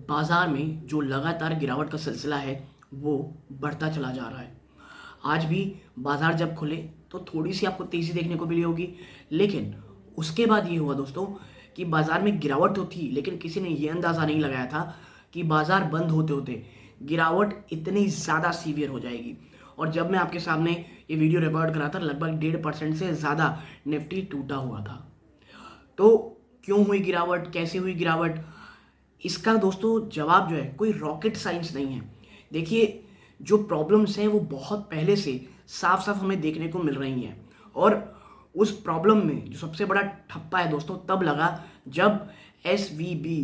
बाजार में जो लगातार गिरावट का सिलसिला है वो बढ़ता चला जा रहा है। आज भी बाजार जब खुले तो थोड़ी सी आपको तेज़ी देखने को मिली होगी, लेकिन उसके बाद ये हुआ दोस्तों कि बाजार में गिरावट तो थी, लेकिन किसी ने ये अंदाज़ा नहीं लगाया था कि बाजार बंद होते होते गिरावट इतनी ज़्यादा सीवियर हो जाएगी। और जब मैं आपके सामने ये वीडियो रिकॉर्ड करा था, लगभग 1.5% से ज़्यादा निफ्टी टूटा हुआ था। तो क्यों हुई गिरावट, कैसे हुई गिरावट, इसका दोस्तों जवाब जो है कोई रॉकेट साइंस नहीं है। देखिए, जो प्रॉब्लम्स हैं वो बहुत पहले से साफ साफ हमें देखने को मिल रही हैं, और उस प्रॉब्लम में जो सबसे बड़ा ठप्पा है दोस्तों तब लगा जब SVB,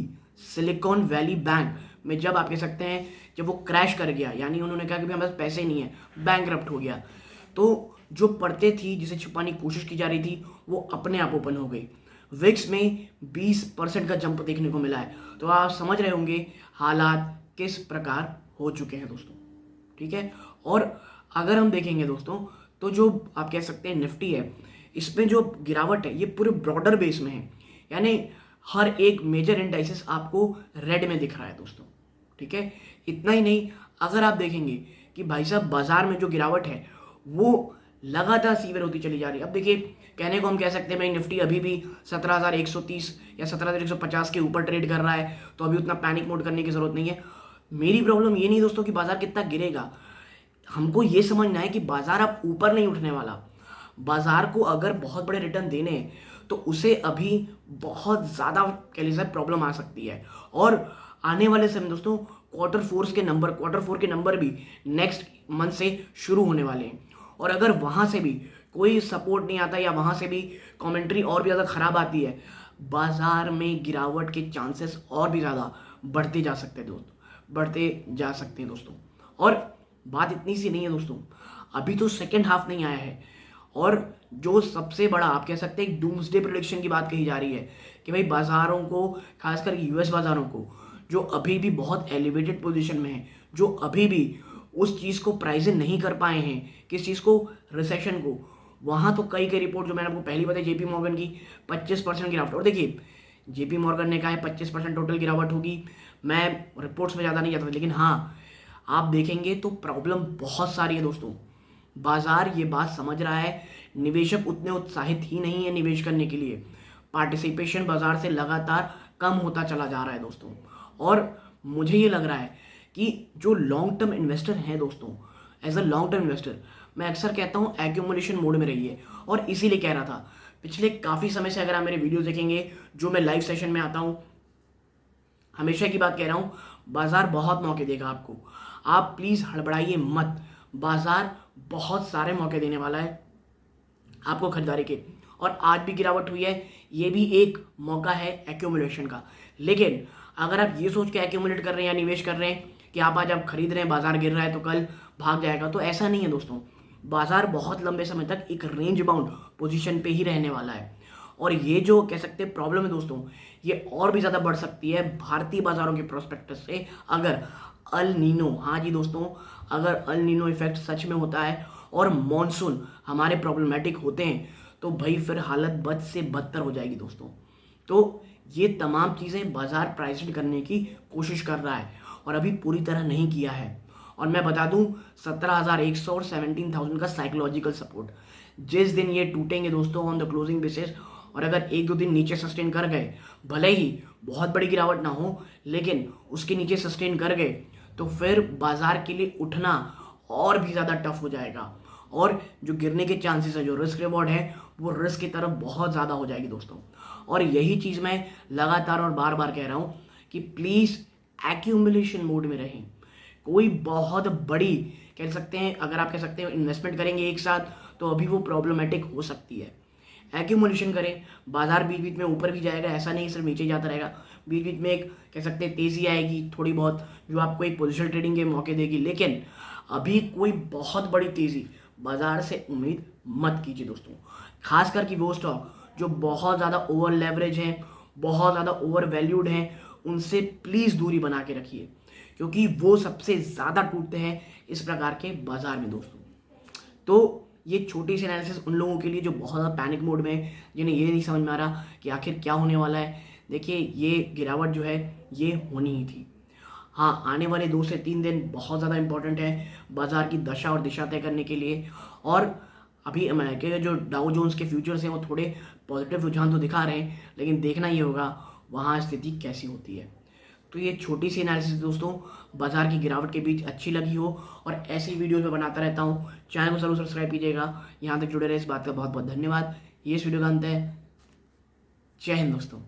सिलिकॉन वैली बैंक में, जब आप कह सकते हैं जब वो क्रैश कर गया, यानी उन्होंने कहा कि भाई हमारे पास पैसे नहीं है, बैंकरप्ट हो गया, तो जो परतें थी जिसे छुपाने की कोशिश की जा रही थी वो अपने आप ओपन हो गई। विक्स में 20% का जंप देखने को मिला है। तो आप समझ रहे होंगे हालात किस प्रकार हो चुके हैं दोस्तों, ठीक है। और अगर हम देखेंगे दोस्तों तो जो आप कह सकते हैं निफ्टी है, इसमें जो गिरावट है ये पूरे ब्रॉडर बेस में है, यानी हर एक मेजर इंडाइसेस आपको रेड में दिख रहा है दोस्तों, ठीक है। इतना ही नहीं, अगर आप देखेंगे कि भाई साहब बाजार में जो गिरावट है वो लगातार सीवियर होती चली जा रही है। अब देखिए, कहने को हम कह सकते हैं भाई निफ्टी अभी भी 17,130 या 17,150 के ऊपर ट्रेड कर रहा है, तो अभी उतना पैनिक मोड करने की जरूरत नहीं है। मेरी प्रॉब्लम ये नहीं दोस्तों कि बाजार कितना गिरेगा, हमको ये समझना है कि बाजार अब ऊपर नहीं उठने वाला। बाजार को अगर बहुत बड़े रिटर्न देने हैं तो उसे अभी बहुत ज़्यादा कह लीजिए प्रॉब्लम आ सकती है। और आने वाले समय दोस्तों क्वार्टर फोर के नंबर भी नेक्स्ट मंथ से शुरू होने वाले हैं, और अगर वहाँ से भी कोई सपोर्ट नहीं आता या वहाँ से भी कमेंट्री और भी ज़्यादा ख़राब आती है, बाजार में गिरावट के चांसेस और भी ज़्यादा बढ़ते जा सकते हैं दोस्तों। और बात इतनी सी नहीं है दोस्तों, अभी तो सेकेंड हाफ नहीं आया है, और जो सबसे बड़ा आप कह सकते हैं डूम्सडे प्रेडिक्शन की बात कही जा रही है कि भाई बाजारों को, खासकर US बाजारों को, जो अभी भी बहुत एलिवेटेड पोजीशन में है, जो अभी भी उस चीज़ को प्राइज नहीं कर पाए हैं, किस चीज़ को, रिसेशन को, वहाँ तो कई रिपोर्ट जो मैंने आपको पहली बताई JP मॉर्गन की 25% गिरावट। और देखिए, JP मॉर्गन ने कहा है 25% टोटल गिरावट होगी, मैं रिपोर्ट्स में ज़्यादा नहीं जाता, लेकिन हाँ आप देखेंगे तो प्रॉब्लम बहुत सारी है दोस्तों। बाजार ये बात समझ रहा है, निवेशक उतने उत्साहित ही नहीं है निवेश करने के लिए, पार्टिसिपेशन बाजार से लगातार कम होता चला जा रहा है दोस्तों। और मुझे ये लग रहा है कि जो लॉन्ग टर्म इन्वेस्टर हैं दोस्तों, as a long term investor मैं अक्सर कहता हूँ एक्यूमुलेशन मोड में रहिए, और इसीलिए कह रहा था पिछले काफ़ी समय से, अगर आप मेरे वीडियो देखेंगे जो मैं लाइव सेशन में आता हूँ, हमेशा की बात कह रहा हूँ, बाजार बहुत मौके देगा आपको, आप प्लीज़ हड़बड़ाइए मत, बाजार बहुत सारे मौके देने वाला है आपको खरीदारी के। और आज भी गिरावट हुई है, ये भी एक मौका है एक्यूमुलेशन का। लेकिन अगर आप ये सोच के एक्यूमुलेट कर रहे हैं या निवेश कर रहे हैं कि आज आप खरीद रहे हैं, बाजार गिर रहा है तो कल भाग जाएगा, तो ऐसा नहीं है दोस्तों। बाजार बहुत लंबे समय तक एक रेंज बाउंड पोजीशन पे ही रहने वाला है, और ये जो कह सकते हैं प्रॉब्लम है दोस्तों, ये और भी ज़्यादा बढ़ सकती है भारतीय बाजारों के प्रोस्पेक्टस से अगर अल नीनो, हाँ जी दोस्तों, अगर अल नीनो इफेक्ट सच में होता है और मॉनसून हमारे प्रॉब्लमेटिक होते हैं, तो भाई फिर हालत बद से बदतर हो जाएगी दोस्तों। तो ये तमाम चीज़ें बाजार प्राइसिंग करने की कोशिश कर रहा है, और अभी पूरी तरह नहीं किया है। और मैं बता दूं 17,100 और 17,000 का साइकोलॉजिकल सपोर्ट, जिस दिन ये टूटेंगे दोस्तों ऑन द क्लोजिंग बेसिस, और अगर 1-2 दिन नीचे सस्टेन कर गए, भले ही बहुत बड़ी गिरावट ना हो, लेकिन उसके नीचे सस्टेन कर गए, तो फिर बाजार के लिए उठना और भी ज़्यादा टफ हो जाएगा, और जो गिरने के चांसेस है, जो रिस्क रिवॉर्ड है, वो रिस्क की तरफ बहुत ज़्यादा हो जाएगी दोस्तों। और यही चीज़ मैं लगातार और बार बार कह रहा हूँ कि प्लीज़ एक्यूमुलेशन मोड में रहें। कोई बहुत बड़ी कह सकते हैं, अगर आप कह सकते हैं इन्वेस्टमेंट करेंगे एक साथ, तो अभी वो प्रॉब्लमेटिक हो सकती है। एक्यूमुलेशन करें, बाजार बीच बीच में ऊपर भी जाएगा, ऐसा नहीं सिर्फ नीचे जाता रहेगा, बीच बीच में एक कह सकते हैं तेज़ी आएगी थोड़ी बहुत, जो आपको एक पोजिशनल ट्रेडिंग के मौके देगी, लेकिन अभी कोई बहुत बड़ी तेज़ी बाजार से उम्मीद मत कीजिए दोस्तों। खास करके वो स्टॉक जो बहुत ज़्यादा ओवर लेवरेज हैं, बहुत ज़्यादा ओवर वैल्यूड हैं, उनसे प्लीज़ दूरी बना के रखिए, क्योंकि वो सबसे ज़्यादा टूटते हैं इस प्रकार के बाजार में दोस्तों। तो ये छोटी सी एनालिसिस उन लोगों के लिए जो बहुत ज़्यादा पैनिक मोड में है, जिन्हें ये नहीं समझ में आ रहा कि आखिर क्या होने वाला है। देखिए, ये गिरावट जो है ये होनी ही थी। हाँ, आने वाले 2 से 3 दिन बहुत ज़्यादा इंपॉर्टेंट है बाजार की दशा और दिशा तय करने के लिए। और अभी अमेरिका के जो डाउ जोन्स के फ्यूचर्स हैं वो थोड़े पॉजिटिव रुझान तो दिखा रहे हैं, लेकिन देखना ये होगा वहाँ स्थिति कैसी होती है। तो ये छोटी सी एनालिसिस दोस्तों बाजार की गिरावट के बीच अच्छी लगी हो, और ऐसी वीडियोस मैं बनाता रहता हूँ। चैनल को जरूर सब्सक्राइब कीजिएगा। यहाँ तक जुड़े रहे, इस बात का बहुत बहुत धन्यवाद। ये इस वीडियो का अंत है। जय हिंद दोस्तों।